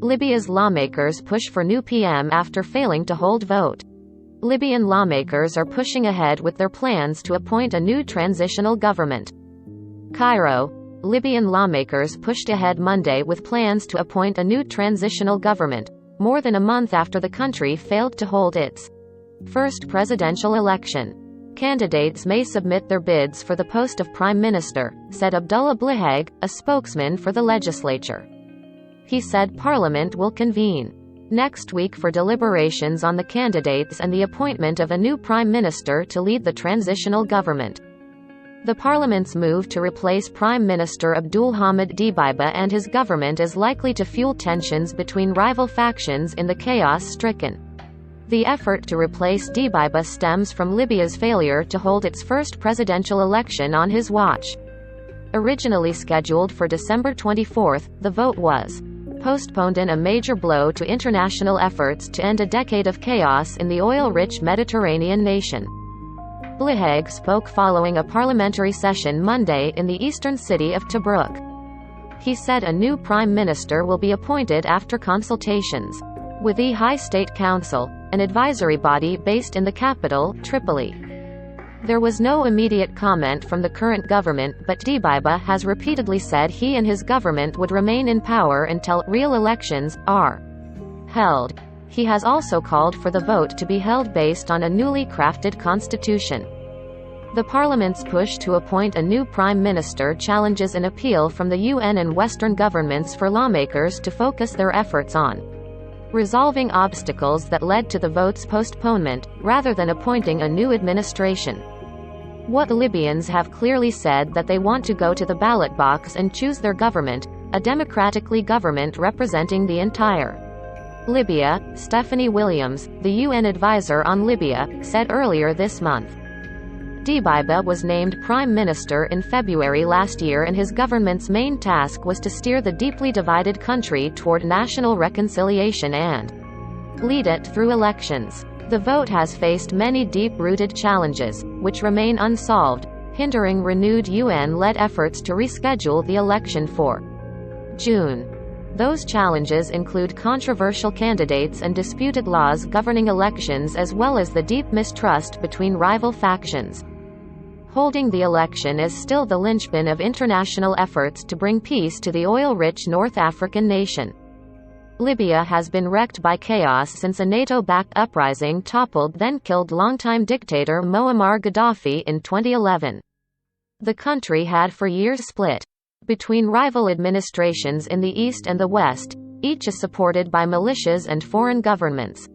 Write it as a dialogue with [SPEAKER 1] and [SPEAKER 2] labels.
[SPEAKER 1] Libya's lawmakers push for new PM after failing to hold vote. Libyan lawmakers are pushing ahead with their plans to appoint a new transitional government. Cairo. Libyan lawmakers pushed ahead Monday with plans to appoint a new transitional government, more than a month after the country failed to hold its first presidential election. Candidates may submit their bids for the post of prime minister, said Abdullah Bliheg, a spokesman for the legislature. He said Parliament will convene next week for deliberations on the candidates and the appointment of a new prime minister to lead the transitional government. The Parliament's move to replace Prime Minister Abdul Hamid Dbeibeh and his government is likely to fuel tensions between rival factions in the chaos-stricken. The effort to replace Dbeibeh stems from Libya's failure to hold its first presidential election on his watch. Originally scheduled for December 24, the vote was postponed in a major blow to international efforts to end a decade of chaos in the oil-rich Mediterranean nation. Bliheg spoke following a parliamentary session Monday in the eastern city of Tobruk. He said a new prime minister will be appointed after consultations with the High State Council, an advisory body based in the capital, Tripoli. There was no immediate comment from the current government, but Dbeibeh has repeatedly said he and his government would remain in power until real elections are held. He has also called for the vote to be held based on a newly crafted constitution. The parliament's push to appoint a new prime minister challenges an appeal from the UN and Western governments for lawmakers to focus their efforts on resolving obstacles that led to the vote's postponement, rather than appointing a new administration. What Libyans have clearly said that they want to go to the ballot box and choose their government, a democratically government representing the entire Libya. Stephanie Williams, the UN advisor on Libya, said earlier this month. Dbeibeh was named prime minister in February last year, and his government's main task was to steer the deeply divided country toward national reconciliation and lead it through elections. The vote has faced many deep-rooted challenges, which remain unsolved, hindering renewed UN-led efforts to reschedule the election for June. Those challenges include controversial candidates and disputed laws governing elections, as well as the deep mistrust between rival factions. Holding the election is still the linchpin of international efforts to bring peace to the oil-rich North African nation. Libya has been wrecked by chaos since a NATO-backed uprising toppled then killed longtime dictator Muammar Gaddafi in 2011. The country had for years split between rival administrations in the east and the west, each is supported by militias and foreign governments.